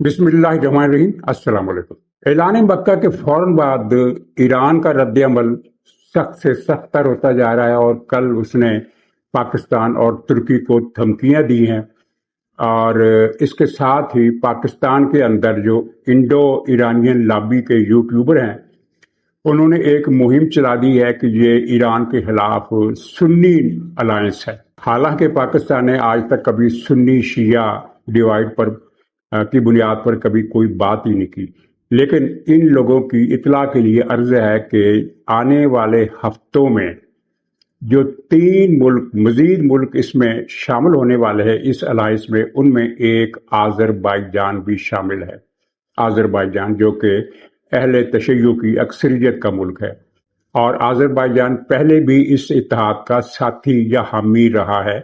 बिस्मिल्लाहिर्रहमानिर्रहीम। अस्सलाम वालेकुम। ऐलान मक्का के फौरन बाद ईरान का रद्द अमल सख्त से सख्तर होता जा रहा है और कल उसने पाकिस्तान और तुर्की को धमकियां दी हैं। और इसके साथ ही पाकिस्तान के अंदर जो इंडो ईरानियन लॉबी के यूट्यूबर हैं, उन्होंने एक मुहिम चला दी है कि ये ईरान के खिलाफ सुन्नी अलायंस है। हालांकि पाकिस्तान ने आज तक कभी सुन्नी शिया डिवाइड पर की बुनियाद पर कभी कोई बात ही नहीं की, लेकिन इन लोगों की इतला के लिए अर्ज है कि आने वाले हफ्तों में जो 3 मुल्क मजीद मुल्क इसमें शामिल होने वाले हैं इस अलायंस में, उनमें एक आज़रबाईजान भी शामिल है। आज़रबाईजान जो कि अहले तशय्युअ की अक्सरियत का मुल्क है, और आज़रबाईजान पहले भी इस इत्तेहाद का साथी या हामी रहा है।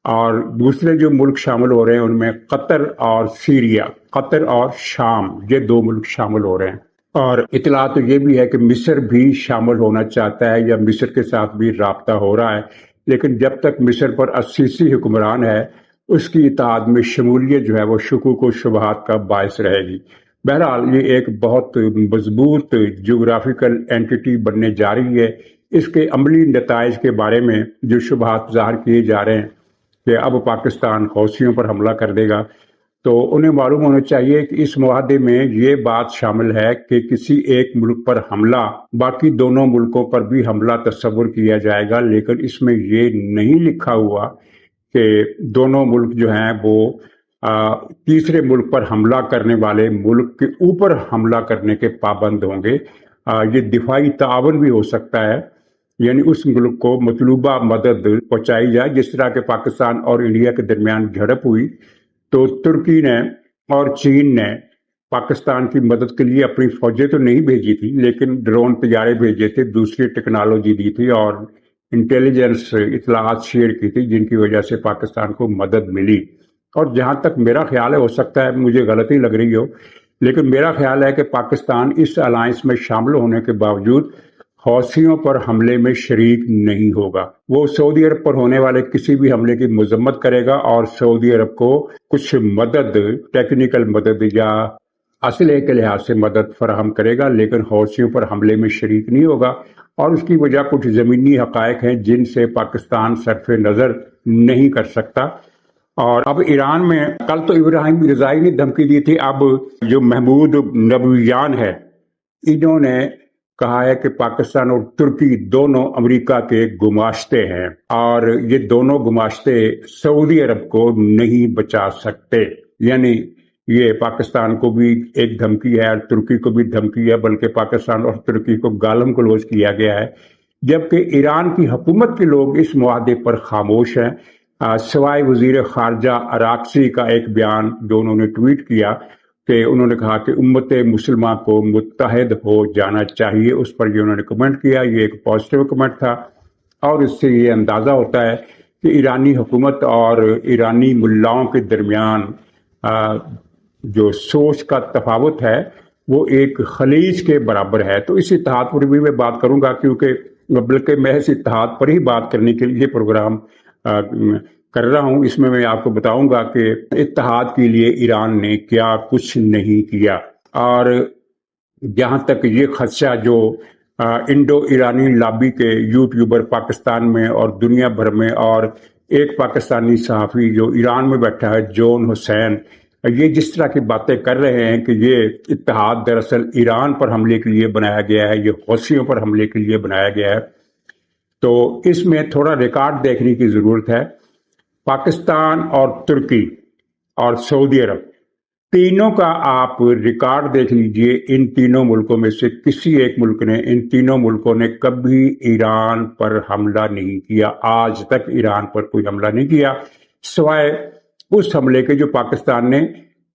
और दूसरे जो मुल्क शामिल हो रहे हैं उनमें कतर और सीरिया, कतर और शाम, ये 2 मुल्क शामिल हो रहे हैं। और इतला तो ये भी है कि मिस्र भी शामिल होना चाहता है या मिस्र के साथ भी राब्ता हो रहा है, लेकिन जब तक मिस्र पर अस्सीसी हुक्मरान है उसकी इत्तेहाद में शमूलियत जो है वो शुकूक व शुबहात का बायस रहेगी। बहरहाल ये एक बहुत मजबूत जियोग्राफिकल एंटिटी बनने जा रही है। इसके अमली नताइज के बारे में जो शुबहात ज़ाहिर किए जा रहे हैं कि अब पाकिस्तान हौसियों पर हमला कर देगा, तो उन्हें मालूम होना चाहिए कि इस मुआहदे में ये बात शामिल है कि किसी एक मुल्क पर हमला बाकी दोनों मुल्कों पर भी हमला तस्वुर किया जाएगा, लेकिन इसमें ये नहीं लिखा हुआ कि दोनों मुल्क जो हैं वो तीसरे मुल्क पर हमला करने वाले मुल्क के ऊपर हमला करने के पाबंद होंगे। ये दिफाई तावन भी हो सकता है, यानी उस मुल्क को मतलूबा मदद पहुंचाई जाए। जिस तरह के पाकिस्तान और इंडिया के दरमियान झड़प हुई तो तुर्की ने और चीन ने पाकिस्तान की मदद के लिए अपनी फौजें तो नहीं भेजी थी, लेकिन ड्रोन तैयारे भेजे थे, दूसरी टेक्नोलॉजी दी थी और इंटेलिजेंस इतलात शेयर की थी, जिनकी वजह से पाकिस्तान को मदद मिली। और जहां तक मेरा ख्याल है, हो सकता है मुझे गलती लग रही हो, लेकिन मेरा ख्याल है कि पाकिस्तान इस अलायंस में शामिल होने के बावजूद हौसियों पर हमले में शरीक नहीं होगा। वो सऊदी अरब पर होने वाले किसी भी हमले की मजम्मत करेगा और सऊदी अरब को कुछ मदद, टेक्निकल मदद या असले के लिहाज से मदद फराहम करेगा, लेकिन हौसियों पर हमले में शरीक नहीं होगा। और उसकी वजह कुछ जमीनी हकायक हैं जिनसे पाकिस्तान सरफे नजर नहीं कर सकता। और अब ईरान में कल तो इब्राहिम रजाई ने धमकी दी थी, अब जो महमूद नबवियान है, इन्होंने कहा है कि पाकिस्तान और तुर्की दोनों अमेरिका के गुमाश्ते हैं और ये दोनों गुमाश्ते सऊदी अरब को नहीं बचा सकते। यानी ये पाकिस्तान को भी एक धमकी है और तुर्की को भी धमकी है, बल्कि पाकिस्तान और तुर्की को गालम गलौज किया गया है। जबकि ईरान की हुकूमत के लोग इस मुआहदे पर खामोश हैं, सवाए वजीर खारजा अराक्सी का एक बयान जो उन्होंने ट्वीट किया कि उन्होंने कहा कि उम्मत मुसलमान को मुत्तहद हो जाना चाहिए, उस पर ये उन्होंने कमेंट किया। ये एक पॉजिटिव कमेंट था और इससे ये अंदाज़ा होता है कि ईरानी हुकूमत और ईरानी मुल्लाओं के दरमियान जो सोच का तफावत है वो एक खलीज के बराबर है। तो इस इत्तेहाद पर भी मैं बात करूंगा, क्योंकि बल्कि मैं इस इत्तेहाद पर ही बात करने के लिए प्रोग्राम कर रहा हूं। इसमें मैं आपको बताऊंगा कि इत्तेहाद के लिए ईरान ने क्या कुछ नहीं किया। और जहां तक ये खदशा जो इंडो ईरानी लॉबी के यूट्यूबर पाकिस्तान में और दुनिया भर में, और एक पाकिस्तानी सहाफ़ी जो ईरान में बैठा है जॉन हुसैन, ये जिस तरह की बातें कर रहे हैं कि ये इत्तेहाद दरअसल ईरान पर हमले के लिए बनाया गया है, ये हौसियों पर हमले के लिए बनाया गया है, तो इसमें थोड़ा रिकॉर्ड देखने की जरूरत है। पाकिस्तान और तुर्की और सऊदी अरब, तीनों का आप रिकॉर्ड देख लीजिए। इन तीनों मुल्कों में से किसी एक मुल्क ने, इन तीनों मुल्कों ने कभी ईरान पर हमला नहीं किया। आज तक ईरान पर कोई हमला नहीं किया, सिवाय उस हमले के जो पाकिस्तान ने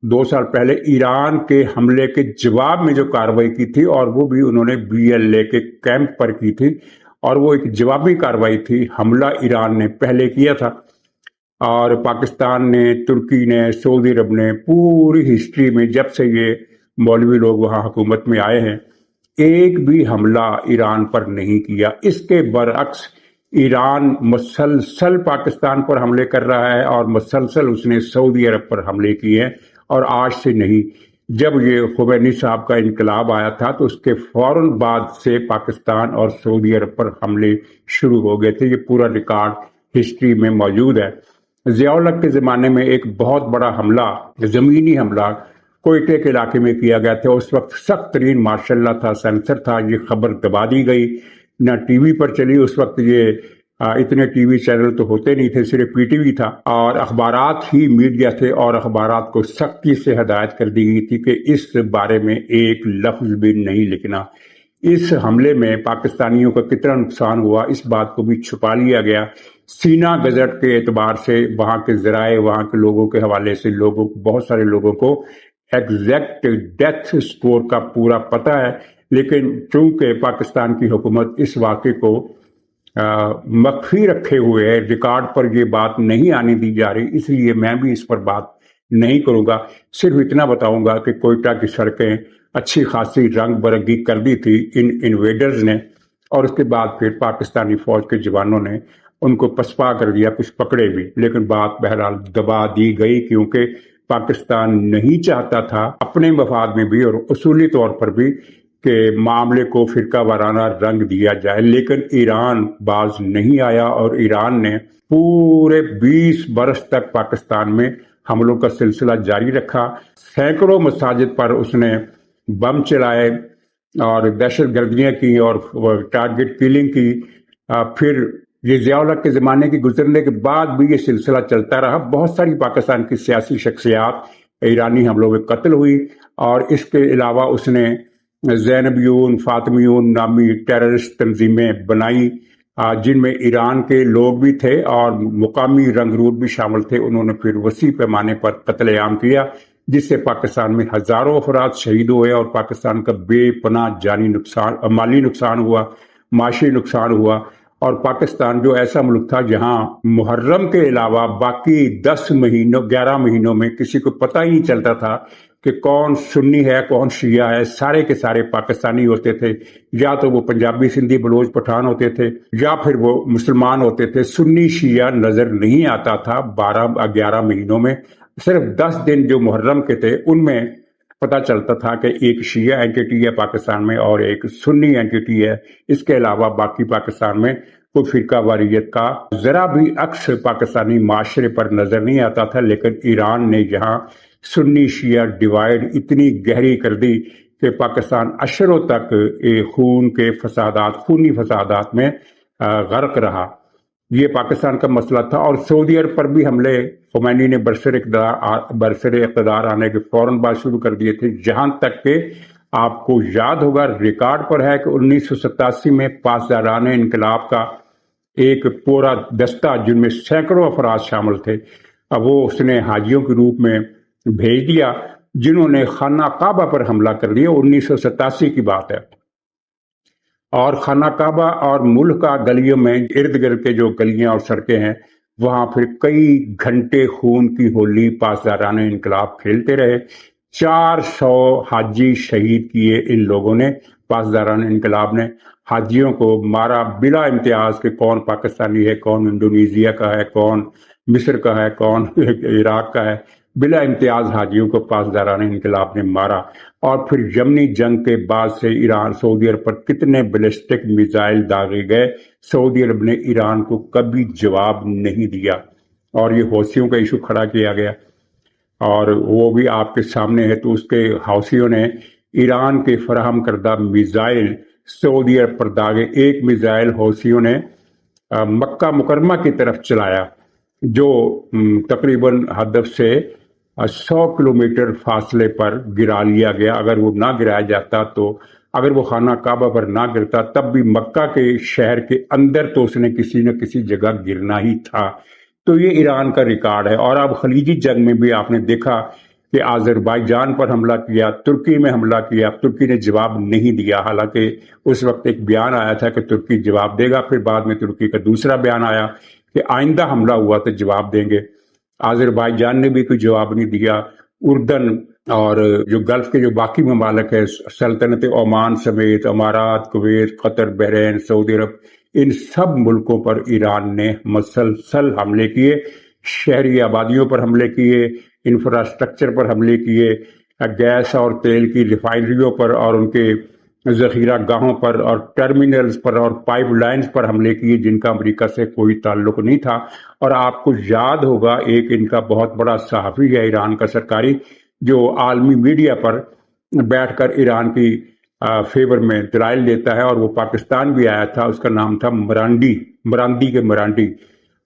2 साल पहले ईरान के हमले के जवाब में जो कार्रवाई की थी, और वो भी उन्होंने BLA के कैंप पर की थी, और वो एक जवाबी कार्रवाई थी। हमला ईरान ने पहले किया था और पाकिस्तान ने, तुर्की ने, सऊदी अरब ने पूरी हिस्ट्री में जब से ये मौलवी लोग वहां हुकूमत में आए हैं, एक भी हमला ईरान पर नहीं किया। इसके बरअक्स ईरान मुसलसल पाकिस्तान पर हमले कर रहा है और मुसलसल उसने सऊदी अरब पर हमले किए हैं, اور آج سے نہیں، جب یہ خمینی صاحب کا انقلاب آیا تھا تو اس کے فوراً بعد سے پاکستان اور سعودی عرب پر حملے شروع ہو گئے تھے۔ یہ پورا ریکارڈ ہسٹری میں موجود ہے۔ ضیاء الحق کے زمانے میں ایک بہت بڑا حملہ، زمینی حملہ کوئٹے کے علاقے میں کیا گیا تھا۔ اس وقت سخت ترین مارشل اللہ تھا، سینسر تھا، یہ خبر دبا دی گئی، نہ ٹی وی پر چلی۔ اس وقت یہ اتنے ٹی وی چینل تو ہوتے نہیں تھے، صرف پی ٹی وی تھا اور اخبارات ہی میڈیا تھے، اور اخبارات کو سختی سے ہدایت کر دی گئی تھی کہ اس بارے میں ایک لفظ بھی نہیں لکھنا۔ اس حملے میں پاکستانیوں کا کتنا نقصان ہوا اس بات کو بھی چھپا لیا گیا۔ سینا گزٹ کے اعتبار سے وہاں کے ذرائع، وہاں کے لوگوں کے حوالے سے بہت سارے لوگوں کو ایگزیکٹ ڈیتھ سکور کا پورا پتہ ہے، لیکن چونکہ پاکستان کی حکومت اس واقعے کو مخفی رکھے ہوئے ہے، ریکارڈ پر یہ بات نہیں آنے دی جا رہی، اس لیے میں بھی اس پر بات نہیں کروں گا۔ صرف اتنا بتاؤں گا کہ کوئٹہ کی سڑکیں اچھی خاصی رنگ برنگی کر دی تھی ان انویڈرز نے، اور اس کے بعد پھر پاکستانی فوج کے جوانوں نے ان کو پسپا کر دیا، کچھ پکڑے بھی، لیکن بات بہرحال دبا دی گئی کیونکہ پاکستان نہیں چاہتا تھا اپنے مفاد میں بھی اور اصولی طور پر بھی کہ معاملے کو فرقہ وارانہ رنگ دیا جائے۔ لیکن ایران باز نہیں آیا اور ایران نے پورے 20 برس تک پاکستان میں حملوں کا سلسلہ جاری رکھا۔ سینکڑوں مساجد پر اس نے بم چلائے اور دہشت گردیاں کی اور ٹارگٹ کلنگ کی۔ پھر یہ ضیاء الحق کے زمانے کے گزرنے کے بعد بھی یہ سلسلہ چلتا رہا۔ بہت ساری پاکستان کی سیاسی شخصیات ایرانی حملوں میں قتل ہوئی، اور اس کے علاوہ اس نے زینبیون، فاطمیون نامی ٹیررسٹ تنظیمیں بنائی جن میں ایران کے لوگ بھی تھے اور مقامی رنگرود بھی شامل تھے۔ انہوں نے پھر وسیع پیمانے پر قتل عام کیا، جس سے پاکستان میں ہزاروں افراد شہید ہوئے اور پاکستان کا بے پناہ جانی نقصان، مالی نقصان ہوا، معاشی نقصان ہوا۔ اور پاکستان جو ایسا ملک تھا جہاں محرم کے علاوہ باقی 11 مہینوں میں کسی کو پتہ ہی نہیں چلتا تھا کہ کون سنی ہے کون شیعہ ہے، سارے کے سارے پاکستانی ہوتے تھے، یا تو وہ پنجابی سندھی بلوچ پٹھان ہوتے تھے یا پھر وہ مسلمان ہوتے تھے۔ سنی شیعہ نظر نہیں آتا تھا 11 مہینوں میں۔ صرف 10 دن جو محرم کے تھے ان میں پتہ چلتا تھا کہ ایک شیعہ اینٹیٹی ہے پاکستان میں اور ایک سنی اینٹیٹی ہے۔ اس کے علاوہ باقی پاکستان میں کوئی فرقہ واریت کا ذرا بھی عکس پاکستانی معاشرے پر نظر نہیں آتا تھا۔ لیکن ایران نے یہاں سنی شیعہ ڈیوائیڈ اتنی گہری کر دی کہ پاکستان اشروں تک خونی فسادات میں غرق رہا۔ یہ پاکستان کا مسئلہ تھا۔ اور سعودی عرب پر بھی حملے خمینی نے برسر اقتدار آنے کے فوراً بعد شروع کر دیے تھے، جہاں تک کہ آپ کو یاد ہوگا ریکارڈ پر ہے کہ 1987 میں پاسداران انقلاب کا ایک پورا دستہ جن میں سینکڑوں افراد شامل تھے، اب وہ اس نے حاجیوں کے روپ میں بھیج دیا جنہوں نے خانہ کعبہ پر حملہ کر دیا۔ 1987 کی بات ہے، اور خانہ کعبہ اور ملک کا گلیوں میں ارد گرد کے جو گلیاں اور سڑکیں ہیں وہاں پھر کئی گھنٹے خون کی ہولی پاسداران انقلاب کھیلتے رہے۔ 400 حاجی شہید کیے ان لوگوں نے، پاسداران انقلاب نے۔ حاجیوں کو مارا بلا امتیاز کہ کون پاکستانی ہے، کون انڈونیزیا کا ہے، کون مصر کا ہے، کون عراق کا ہے، بلا امتیاز حاجیوں کو پاسداران انقلاب نے مارا۔ اور پھر یمنی جنگ کے بعد سے ایران سعودی عرب پر کتنے بیلسٹک میزائل داغے گئے، سعودی عرب نے ایران کو کبھی جواب نہیں دیا، اور یہ حوثیوں کا ایشو کھڑا کیا گیا اور وہ بھی آپ کے سامنے ہے۔ تو اس کے حوثیوں نے ایران کے فراہم کردہ میزائل سعودی عرب پر داغے۔ ایک میزائل حوثیوں نے مکہ مکرمہ کی طرف چلایا جو تقریباً ہدف سے 100 کلومیٹر فاصلے پر گرا لیا گیا۔ اگر وہ نہ گرایا جاتا تو اگر وہ خانہ کعبہ پر نہ گرتا تب بھی مکہ کے شہر کے اندر تو اس نے کسی نہ کسی جگہ گرنا ہی تھا۔ تو یہ ایران کا ریکارڈ ہے۔ اور اب خلیجی جنگ میں بھی آپ نے دیکھا کہ آذربائیجان پر حملہ کیا، ترکی میں حملہ کیا، ترکی نے جواب نہیں دیا، حالانکہ اس وقت ایک بیان آیا تھا کہ ترکی جواب دے گا، پھر بعد میں ترکی کا دوسرا بیان آیا کہ آئندہ حملہ ہوا تو جواب دیں گے۔ آذربائیجان نے بھی کوئی جواب نہیں دیا۔ اردن اور جو گلف کے جو باقی ممالک ہیں، سلطنت عمان سمیت امارات، کویت، قطر، بحرین، سعودی عرب، ان سب ملکوں پر ایران نے مسلسل حملے کیے۔ शहरी आबादियों पर हमले किए, इंफ्रास्ट्रक्चर पर हमले किए, गैस और तेल की रिफाइनरियों पर और उनके जखीरा गाहों पर और टर्मिनल्स पर और पाइपलाइंस पर हमले किए जिनका अमेरिका से कोई ताल्लुक नहीं था। और आपको याद होगा एक इनका बहुत बड़ा सहाफ़ी है ईरान का सरकारी, जो आलमी मीडिया पर बैठकर ईरान की फेवर में दलाइल देता है, और वो पाकिस्तान भी आया था। उसका नाम था मरांदी।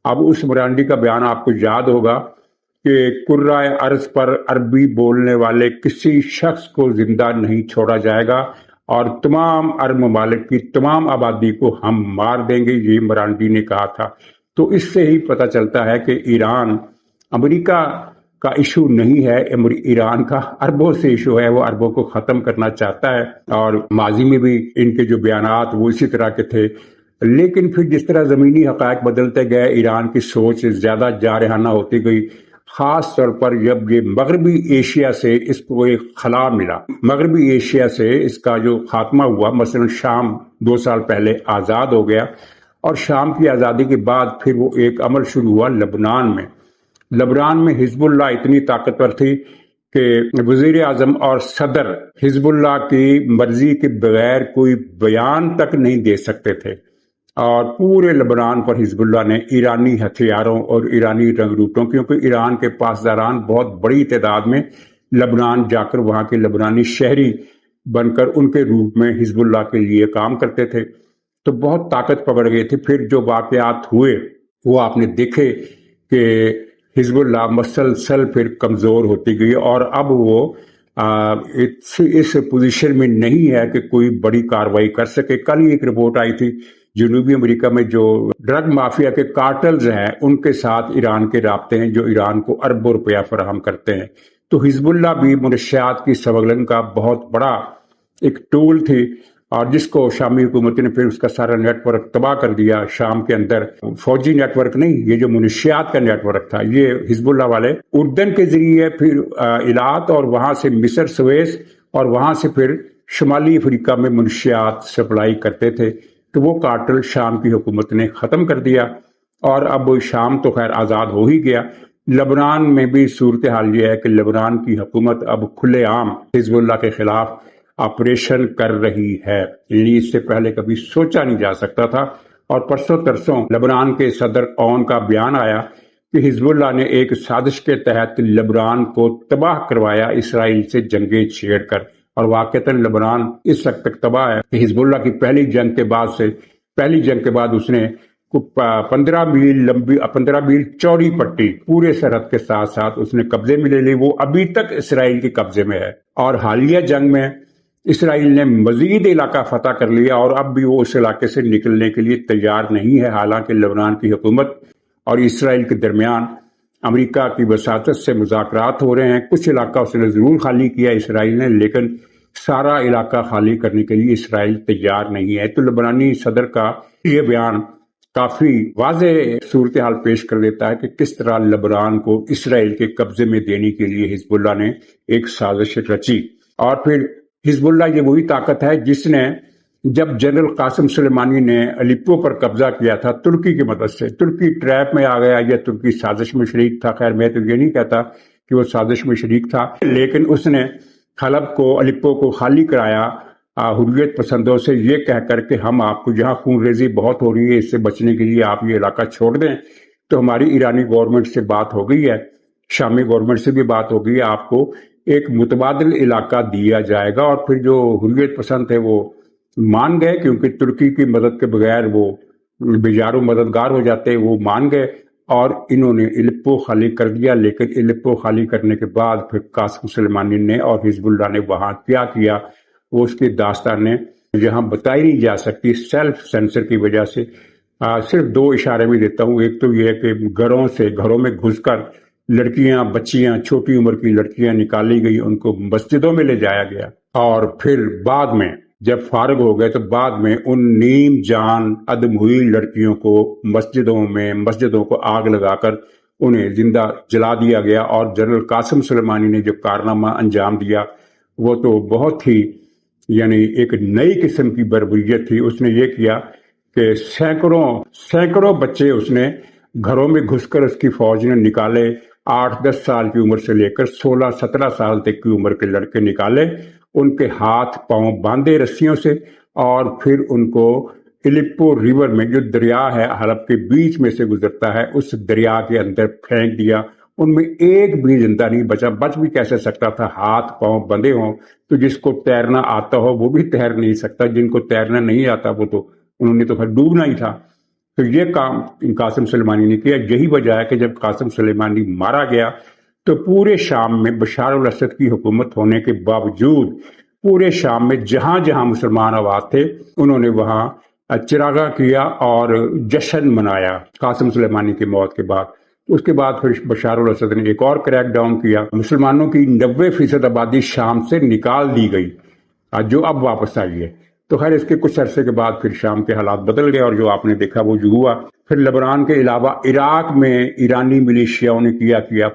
अब उस मरांडी का बयान आपको याद होगा कि कुर्राए अर्ज पर अरबी बोलने वाले किसी शख्स को जिंदा नहीं छोड़ा जाएगा और तमाम अरब ममालिक की तमाम आबादी को हम मार देंगे, ये मरांडी ने कहा था। तो इससे ही पता चलता है कि ईरान अमेरिका का इशू नहीं है, ईरान का अरबों से इशू है। वो अरबों को खत्म करना चाहता है, और माजी में भी इनके जो बयानात वो इसी तरह के थे। लेकिन फिर जिस तरह जमीनी हकायक बदलते गए, ईरान की सोच ज्यादा जारहाना होती गई, खास तौर पर जब ये मगरबी एशिया से इसको एक खला मिला, मगरबी एशिया से इसका जो खात्मा हुआ, मसलन शाम 2 साल पहले आज़ाद हो गया, और शाम की आज़ादी के बाद फिर वो एक अमल शुरू हुआ लबनान में हिजबुल्लाह इतनी ताकतवर थी कि वजीर आजम और सदर हिजबुल्लाह की मर्जी के बगैर कोई बयान तक नहीं दे सकते थे, और पूरे लबनान पर हिजबुल्लाह ने ईरानी हथियारों और ईरानी रंगरूटों, क्योंकि ईरान के पासदारान बहुत बड़ी तादाद में लबनान जाकर वहां के लबनानी शहरी बनकर उनके रूप में हिजबुल्लाह के लिए काम करते थे, तो बहुत ताकत पकड़ गए थे। फिर जो वाकयात हुए वो आपने देखे कि हिजबुल्लाह मसलसल फिर कमजोर होती गई, और अब वो इस पोजीशन में नहीं है कि कोई बड़ी कार्रवाई कर सके। कल ही एक रिपोर्ट आई थी, जनूबी अमेरिका में जो ड्रग माफिया के कार्टल्स हैं उनके साथ ईरान के राब्ते हैं, जो ईरान को अरबों रुपया फराहम करते हैं। तो हिजबुल्लाह भी मुनशियात की स्मगलिंग का बहुत बड़ा एक टूल थी, और जिसको शामी हुकूमत ने फिर उसका सारा नेटवर्क तबाह कर दिया। शाम के अंदर फौजी नेटवर्क नहीं, ये जो मुनशियात का नेटवर्क था, ये हिजबुल्लाह वाले उर्दन के जरिए फिर इलात और वहां से मिस्र, सुएज, और वहां से फिर शुमाली अफ्रीका में मुनशियात सप्लाई करते थे। तो वो कार्टल शाम की हुकूमत ने खत्म कर दिया, और अब शाम तो खैर आजाद हो ही गया। लबनान में भी सूरत हाल ये है कि लबनान की हुकूमत अब खुलेआम हिजबुल्लाह के खिलाफ ऑपरेशन कर रही है, यानी इससे पहले कभी सोचा नहीं जा सकता था। और परसों तरसों लबनान के सदर औन का बयान आया कि हिजबुल्लाह ने एक साजिश के तहत लबनान को तबाह करवाया इसराइल से जंगें छेड़कर, और वाकईतन लबनान इस हद तक तबाह है कि हिजबुल्लाह की पहली जंग के बाद उसने 15 मील चौड़ी पट्टी पूरे सरहद के साथ साथ उसने कब्जे में ले ली। वो अभी तक इसराइल के कब्जे में है, और हालिया जंग में इसराइल ने मजीद इलाका फतह कर लिया, और अब भी वो उस इलाके से निकलने के लिए तैयार नहीं है। हालांकि लबनान की हुकूमत और इसराइल के दरमियान अमेरिका की वसातत से मुज़ाकरात हो रहे हैं। कुछ इलाका उसने जरूर खाली किया इसराइल ने, लेकिन सारा इलाका खाली करने के लिए इसराइल तैयार नहीं है। तो लबनानी सदर का ये बयान काफी वाज़ेह सूरत हाल पेश कर देता है कि किस तरह लबनान को इसराइल के कब्जे में देने के लिए हिजबुल्लाह ने एक साजिश रची। और फिर हिजबुल्लाह ये वही ताकत है जिसने जब जनरल कासिम सुलेमानी ने अलिप्पो पर कब्जा किया था तुर्की की मदद से, तुर्की ट्रैप में आ गया या तुर्की साजिश में शरीक था। खैर मैं तो ये नहीं कहता कि वो साजिश में शरीक था, लेकिन उसने हलब को, अलिप्पो को खाली कराया हुर्रियत पसंदों से, ये कहकर के हम आपको जहाँ खून रेजी बहुत हो रही है इससे बचने के लिए आप ये इलाका छोड़ दें। तो हमारी ईरानी गवर्नमेंट से बात हो गई है, शामी गवर्नमेंट से भी बात हो गई है, आपको एक मुतबादिल इलाका दिया जाएगा। और फिर जो हुर्रियत पसंद थे वो मान गए, क्योंकि तुर्की की मदद के बगैर वो बेजारू मददगार हो जाते, वो मान गए और इन्होंने इलिप्पो खाली कर दिया। लेकिन इलिप्पो खाली करने के बाद फिर कासिम सुलेमानी ने और हिजबुल्लाह ने वहां क्या किया वो उसकी दास्तानें यहाँ बताई नहीं जा सकती सेल्फ सेंसर की वजह से। सिर्फ 2 इशारे में देता हूँ। एक तो ये है कि घरों में घुसकर लड़कियां, बच्चियां, छोटी उम्र की लड़कियां निकाली गई, उनको मस्जिदों में ले जाया गया, और फिर बाद में जब फारग हो गए तो बाद में उन नीम जान अदम हुई लड़कियों को मस्जिदों को आग लगाकर उन्हें जिंदा जला दिया गया। और जनरल कासिम सुलेमानी ने जो कारनामा अंजाम दिया वो तो बहुत ही यानी एक नई किस्म की बर्बरियत थी। उसने ये किया कि सैकड़ों बच्चे उसने घरों में घुसकर उसकी फौज ने निकाले। 8-10 साल की उम्र से लेकर 16-17 साल तक की उम्र के लड़के निकाले, उनके हाथ पांव बांधे रस्सियों से, और फिर उनको इलिप्पो रिवर में, जो दरिया है हलब के बीच में से गुजरता है, उस दरिया के अंदर फेंक दिया। उनमें एक भी जिंदा नहीं बचा। बच भी कैसे सकता था, हाथ पांव बंधे हों। तो जिसको तैरना आता हो वो भी तैर नहीं सकता, जिनको तैरना नहीं आता वो तो उन्होंने तो फिर डूबना ही था। तो ये काम कासिम सुलेमानी ने किया। यही वजह है कि जब कासिम सुलेमानी मारा गया तो पूरे शाम में बशार अल असद की हुकूमत होने के बावजूद पूरे शाम में जहां जहां मुसलमान आबाद थे उन्होंने वहां चिरागा किया और जश्न मनाया कासिम सुलेमानी की मौत के बाद। उसके बाद फिर बशार अल असद ने एक और क्रैक डाउन किया। मुसलमानों की 90% आबादी शाम से निकाल दी गई, जो अब वापस आई है। तो खैर इसके कुछ अरसे के बाद फिर शाम के हालात बदल गए और जो आपने देखा वो जो हुआ। फिर लेबनान के अलावा इराक में ईरानी मिलिशियाओं ने किया।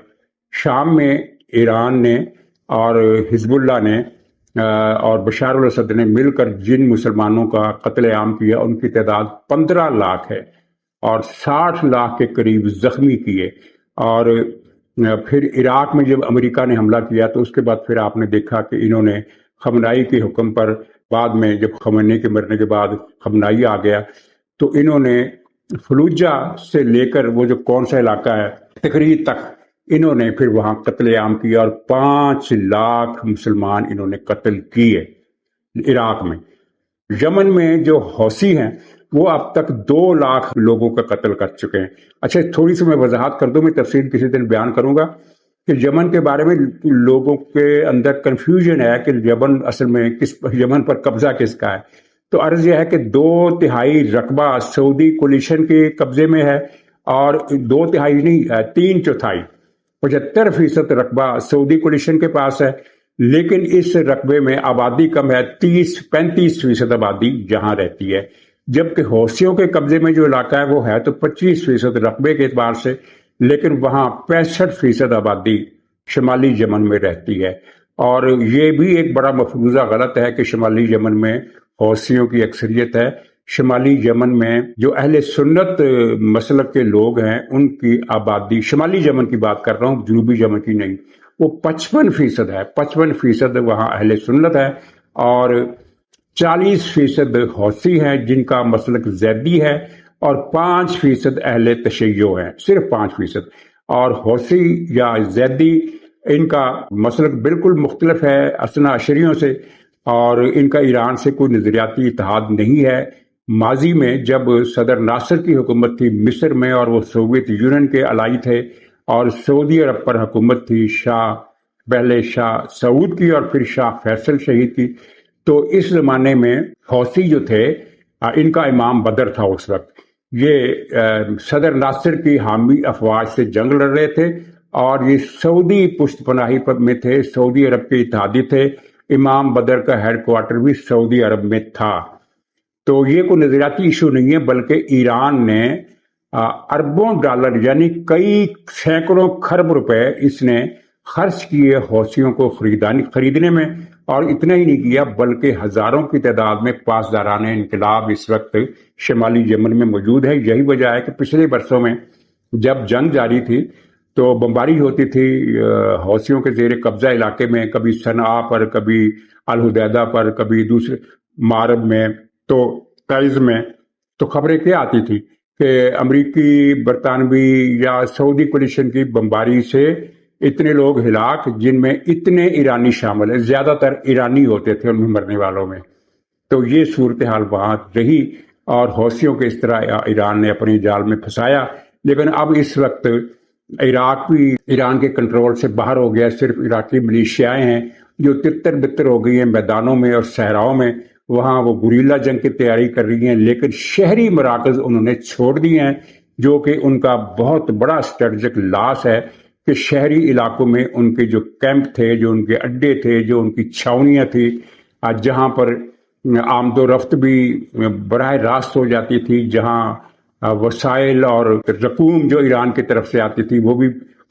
शाम में ईरान ने और हिजबुल्लाह ने और बशार अल असद ने मिलकर जिन मुसलमानों का कत्लेआम किया उनकी तादाद 15 लाख है और 60 लाख के करीब जख्मी किए। और फिर इराक में जब अमेरिका ने हमला किया तो उसके बाद फिर आपने देखा कि इन्होंने खमनाई के हुक्म पर, बाद में जब खमनी के मरने के बाद खमनाई आ गया, तो इन्होंने फलूजा से लेकर वो जो कौन सा इलाका है तकरीर तक इन्होंने फिर वहां कत्लेआम किया और 5 लाख मुसलमान इन्होंने कत्ल किए इराक में। यमन में जो हौसी हैं वो अब तक 2 लाख लोगों का कत्ल कर चुके हैं। अच्छा, थोड़ी सी मैं वजाहत कर दूं, मैं तफसील किसी दिन बयान करूंगा कि यमन के बारे में लोगों के अंदर कंफ्यूजन है कि यमन असल में यमन पर कब्जा किसका है। तो अर्ज यह है कि 2/3 रकबा सऊदी कोलिशन के कब्जे में है और 2/3 नहीं, 3/4 75% रकबा सऊदी कोलिशन के पास है। लेकिन इस रकबे में आबादी कम है, 30-35% आबादी जहां रहती है, जबकि हौसियों के कब्जे में जो इलाका है वो है तो 25% रकबे के एतबार से, लेकिन वहां 65% आबादी शुमाली यमन में रहती है। और ये भी एक बड़ा मफरूजा गलत है कि शुमाली यमन में हौसियों की अक्सरियत है। शुमाली यमन में जो अहले सुन्नत मसलक के लोग हैं उनकी आबादी, शुमाली यमन की बात कर रहा हूँ, जनूबी यमन की नहीं, वो 55% है। 55% वहां अहले सुन्नत है और 40% हौसी हैं जिनका मसलक जैदी है और 5% अहले तशय्यो हैं, सिर्फ 5%। और हौसी या जैदी इनका मसलक बिल्कुल मुख्तलिफ है असना अशरियों से और इनका ईरान से कोई नजरियाती इत्तेहाद नहीं है। माजी में जब सदर नासिर की हुकूमत थी मिस्र में और वो सोवियत यूनियन के अलाई थे और सऊदी अरब पर हुकूमत थी पहले शाह सऊद की और फिर शाह फैसल शहीद की, तो इस जमाने में हौसी जो थे इनका इमाम बदर था उस वक्त। ये सदर नासिर की हामी अफवाज से जंग लड़ रहे थे और ये सऊदी पुश्तपनाही में थे, सऊदी अरब के इत्तेहादी थे। इमाम बदर का हेडक्वार्टर भी सऊदी अरब में था। तो ये कोई नजरियाती इशू नहीं है, बल्कि ईरान ने अरबों डॉलर यानी कई सैकड़ों खरब रुपए इसने खर्च किए हौसियों को खरीदने में। और इतना ही नहीं किया बल्कि हजारों की तादाद में पासदारान इनकलाब इस वक्त शुमाली यमन में मौजूद है। यही वजह है कि पिछले बरसों में जब जंग जारी थी तो बमबारी होती थी हौसियों के जेर कब्जा इलाके में, कभी सना पर, कभी अल हुदैदा पर, कभी दूसरे मारब में, तो तइज़ में। तो खबरें क्या आती थी कि अमरीकी, बरतानवी या सऊदी कोलिशन की बमबारी से इतने लोग हिलाक, जिनमें इतने ईरानी शामिल हैं, ज्यादातर ईरानी होते थे उनमें मरने वालों में। तो ये सूरत हाल वहां रही और हौसियों के इस तरह ईरान ने अपने जाल में फंसाया। लेकिन अब इस वक्त इराक भी ईरान के कंट्रोल से बाहर हो गया। सिर्फ इराकी मिलिशियाएं हैं जो तितर बितर हो गई हैं मैदानों में और सहराओं में, वहां वो गुरीला जंग की तैयारी कर रही हैं। लेकिन शहरी मराकज उन्होंने छोड़ दिए हैं, जो कि उनका बहुत बड़ा स्ट्रेटजिक लॉस है कि शहरी इलाकों में उनके जो कैंप थे, जो उनके अड्डे थे, जो उनकी छावनियां थी, जहां पर आमदो रफ्त भी बराह रास्त हो जाती थी, जहां वसाइल और रकूम जो ईरान की तरफ से आती थी वो भी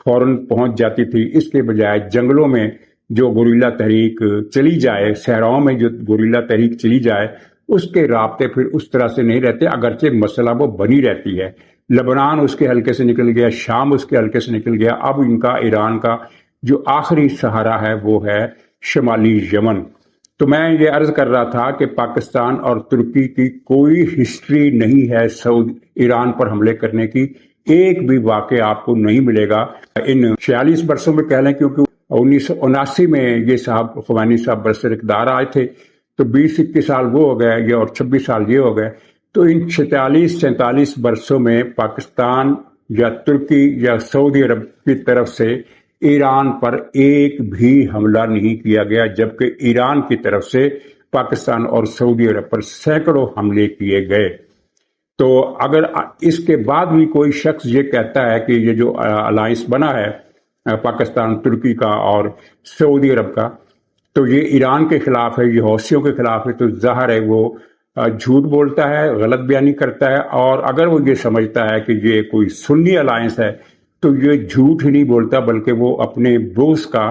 फौरन पहुंच जाती थी। इसके बजाय जंगलों में जो गुरीला तहरीक चली जाए, सहराओं में जो गुरीला तहरीक चली जाए, اس کے رابطے پھر اس طرح سے نہیں رہتے، اگرچہ مسئلہ وہ بنی رہتی ہے۔ لبنان اس کے حلقے سے نکل گیا، شام اس کے حلقے سے نکل گیا، اب ان کا ایران کا جو آخری سہارا ہے وہ ہے شمالی یمن۔ تو میں یہ عرض کر رہا تھا کہ پاکستان اور ترکی کی کوئی ہسٹری نہیں ہے ایران پر حملے کرنے کی، ایک بھی واقعہ آپ کو نہیں ملے گا ان 46 برسوں میں کہہ لیں، کیونکہ 1979 میں یہ صاحب خمینی صاحب برسر اقتدار آئے تھے، تو 20-21 سال وہ ہو گئے اور 26 سال یہ ہو گئے۔ تو ان 46-47 برسوں میں پاکستان یا ترکی یا سعودی عرب کی طرف سے ایران پر ایک بھی حملہ نہیں کیا گیا، جبکہ ایران کی طرف سے پاکستان اور سعودی عرب پر سینکڑوں حملے کیے گئے۔ تو اگر اس کے بعد بھی کوئی شخص یہ کہتا ہے کہ یہ جو الائنس بنا ہے پاکستان ترکی کا اور سعودی عرب کا، تو یہ ایران کے خلاف ہے، یہ حوثیوں کے خلاف ہے، تو ظاہر ہے وہ جھوٹ بولتا ہے، غلط بیانی کرتا ہے۔ اور اگر وہ یہ سمجھتا ہے کہ یہ کوئی سنی الائنس ہے تو یہ جھوٹ ہی نہیں بولتا، بلکہ وہ اپنے بروز کا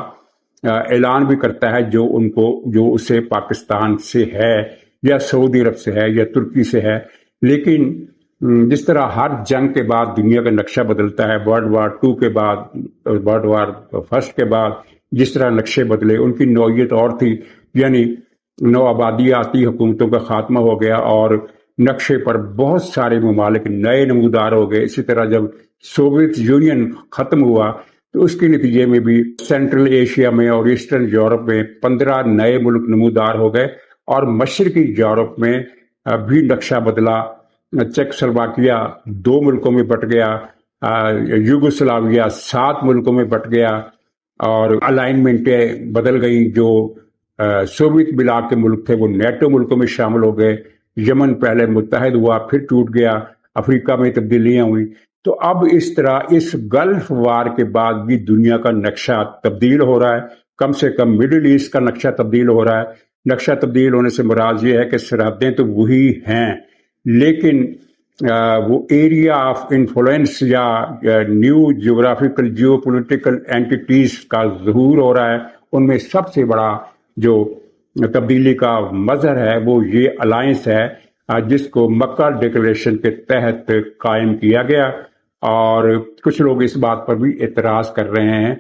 اعلان بھی کرتا ہے جو اسے پاکستان سے ہے یا سعودی عرب سے ہے یا ترکی سے ہے۔ لیکن جس طرح ہر جنگ کے بعد دنیا کا نقشہ بدلتا ہے، ورلڈ وار 2 کے بعد، ورلڈ وار 1 کے بعد جس طرح نقشے بدلے، ان کی نوعیت اور تھی، یعنی نو آبادیاتی حکومتوں کا خاتمہ ہو گیا اور نقشے پر بہت سارے ممالک نئے نمودار ہو گئے۔ اسی طرح جب سوویت یونین ختم ہوا تو اس کے نتیجے میں بھی سینٹرل ایشیا میں اور ایسٹرن یورپ میں 15 نئے ملک نمودار ہو گئے، اور مشرقی یورپ میں بھی نقشہ بدلا۔ چیک سلواکیہ 2 ملکوں میں بٹ گیا، یوگوسلاویہ 7 ملکوں میں بٹ گیا، اور الائنمنٹیں بدل گئیں۔ جو سوویت بلاک کے ملک تھے وہ نیٹو ملکوں میں شامل ہو گئے، یمن پہلے متحد ہوا پھر ٹوٹ گیا، افریقہ میں تبدیلیاں ہوئیں۔ تو اب اس طرح اس گلف وار کے بعد بھی دنیا کا نقشہ تبدیل ہو رہا ہے، کم سے کم مڈل ایسٹ کا نقشہ تبدیل ہو رہا ہے۔ نقشہ تبدیل ہونے سے مراد یہ ہے کہ سرحدیں تو وہی ہیں، لیکن وہ ایریا آف انفلوئنس یا نیو جیوگرافیکل جیو پولیٹیکل اینٹیٹیز کا ظہور ہو رہا ہے۔ ان میں سب سے بڑا جو تبدیلی کا مظہر ہے وہ یہ الائنس ہے، جس کو مکہ ڈکلیریشن کے تحت قائم کیا گیا۔ اور کچھ لوگ اس بات پر بھی اعتراض کر رہے ہیں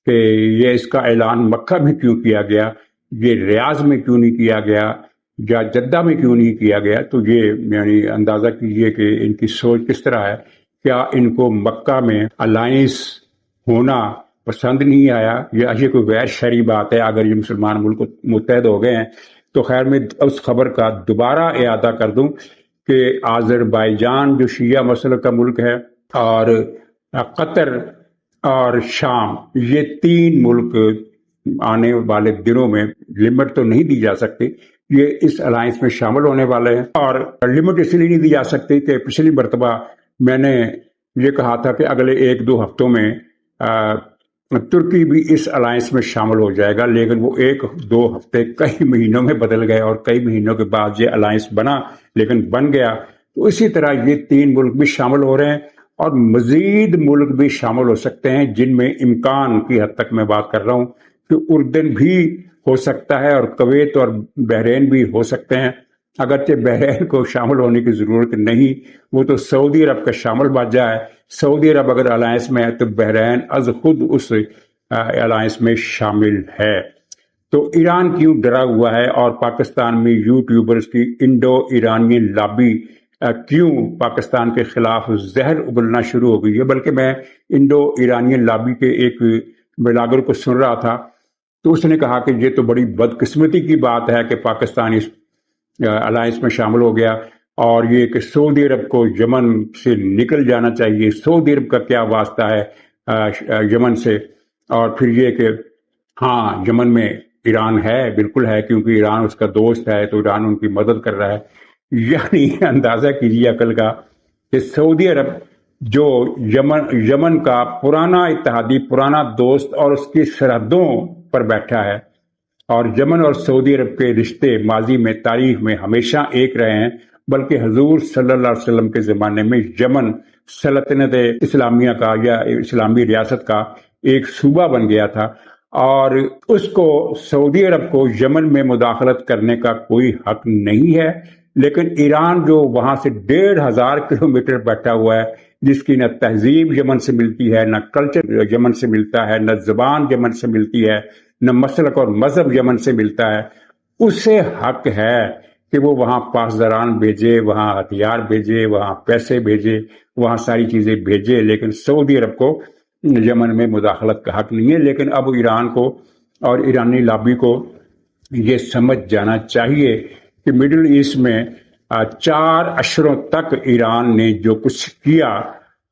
کہ یہ اس کا اعلان مکہ میں کیوں کیا گیا، یہ ریاض میں کیوں نہیں کیا گیا یا جدہ میں کیوں نہیں کیا گیا۔ تو یہ یعنی اندازہ کیجئے کہ ان کی سوچ کس طرح ہے۔ کیا ان کو مکہ میں الائنس ہونا پسند نہیں آیا، یا یہ کوئی غیر شرعی بات ہے؟ اگر یہ مسلمان ملک متحد ہو گئے ہیں تو خیر، میں اس خبر کا دوبارہ اعادہ کر دوں کہ آذربائیجان جو شیعہ مسلک کا ملک ہے، اور قطر اور شام، یہ 3 ملک آنے والے دنوں میں، لمٹ تو نہیں دی جا سکتی، یہ اس الائنس میں شامل ہونے والے ہیں۔ اور لمٹ اس لیے نہیں دی جا سکتی کہ پچھلی مرتبہ میں نے یہ کہا تھا کہ اگلے 1-2 ہفتوں میں ترکی بھی اس الائنس میں شامل ہو جائے گا، لیکن وہ 1-2 ہفتے کئی مہینوں میں بدل گئے، اور کئی مہینوں کے بعد یہ الائنس بنا، لیکن بن گیا۔ تو اسی طرح یہ 3 ملک بھی شامل ہو رہے ہیں، اور مزید ملک بھی شامل ہو سکتے ہیں، جن میں امکان کی حد تک میں بات کر رہا ہوں کہ اردن بھی ہو سکتا ہے، اور کویت اور بحرین بھی ہو سکتے ہیں۔ اگرچہ بحرین کو شامل ہونے کی ضرورت نہیں، وہ تو سعودی عرب کا شامل باجا ہے۔ سعودی عرب اگر الائنس میں ہے تو بحرین از خود اس الائنس میں شامل ہے۔ تو ایران کیوں ڈرا ہوا ہے، اور پاکستان میں یوٹیوبرز کی انڈو ایرانین لابی کیوں پاکستان کے خلاف زہر اگلنا شروع ہو گئی ہے؟ بلکہ میں انڈو ایرانین لابی کے ایک بلاگر کو سن رہا تھا، تو اس نے کہا کہ یہ تو بڑی بدقسمتی کی بات ہے کہ پاکستان اس الائنس میں شامل ہو گیا، اور یہ کہ سعودی عرب کو یمن سے نکل جانا چاہیے۔ سعودی عرب کا کیا واسطہ ہے یمن سے؟ اور پھر یہ کہ ہاں، یمن میں ایران ہے، بالکل ہے، کیونکہ ایران اس کا دوست ہے، تو ایران ان کی مدد کر رہا ہے۔ یعنی اندازہ کیجیے عقل کا کہ سعودی عرب جو یمن کا پرانا اتحادی، پرانا دوست، اور اس کی سرحدوں پر بیٹھا ہے، اور یمن اور سعودی عرب کے رشتے ماضی میں، تاریخ میں ہمیشہ ایک رہے ہیں، بلکہ حضور صلی اللہ علیہ وسلم کے زمانے میں یمن سلطنت اسلامیہ کا یا اسلامی ریاست کا ایک صوبہ بن گیا تھا، اور اس کو سعودی عرب کو یمن میں مداخلت کرنے کا کوئی حق نہیں ہے، لیکن ایران جو وہاں سے 1500 کلومیٹر بیٹھا ہوا ہے، جس کی نہ تہذیب یمن سے ملتی ہے، نہ کلچر یمن سے ملتا ہے، نہ زبان یمن سے ملتی ہے، نہ مسلک اور مذہب یمن سے ملتا ہے، اسے حق ہے کہ وہ وہاں پاسداران بھیجے، وہاں ہتھیار بھیجے، وہاں پیسے بھیجے، وہاں ساری چیزیں بھیجے، لیکن سعودی عرب کو یمن میں مداخلت کا حق نہیں ہے۔ لیکن اب ایران کو اور ایرانی لابی کو یہ سمجھ جانا چاہیے کہ مڈل ایسٹ میں 4 اشروں تک ایران نے جو کچھ کیا،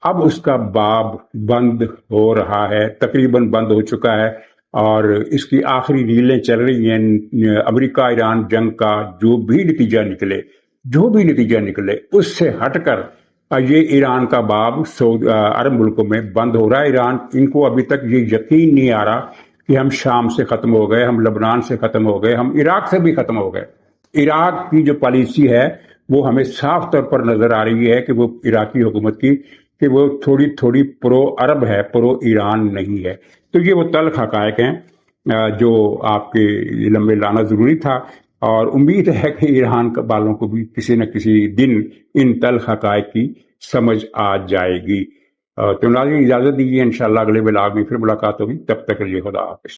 اب اس کا باب بند ہو رہا ہے، تقریباً بند ہو چکا ہے، اور اس کی آخری ریلیں چل رہی ہیں۔ امریکہ ایران جنگ کا جو بھی نتیجہ نکلے اس سے ہٹ کر یہ ایران کا باب عرب ملکوں میں بند ہو رہا ہے۔ ایران ان کو ابھی تک یہ یقین نہیں آ رہا کہ ہم شام سے ختم ہو گئے، ہم لبنان سے ختم ہو گئے، ہم عراق سے بھی ختم ہو گئے۔ عراق کی جو پالیسی ہے وہ ہمیں صاف طور پر نظر آ رہی ہے کہ وہ عراقی حکومت کی کہ وہ تھوڑی تھوڑی پرو عرب ہے، پرو ایران نہیں ہے۔ تو یہ وہ تلخ حقائق ہیں جو آپ کے علم میں لانا ضروری تھا، اور امید ہے کہ ایران والوں کو بھی کسی نہ کسی دن ان تلخ حقائق کی سمجھ آ جائے گی۔ تو ناظرین اجازت دیجیے، انشاءاللہ اگلے ولاگ میں پھر ملاقات ہوگی، تب تک کے لیے خدا حافظ۔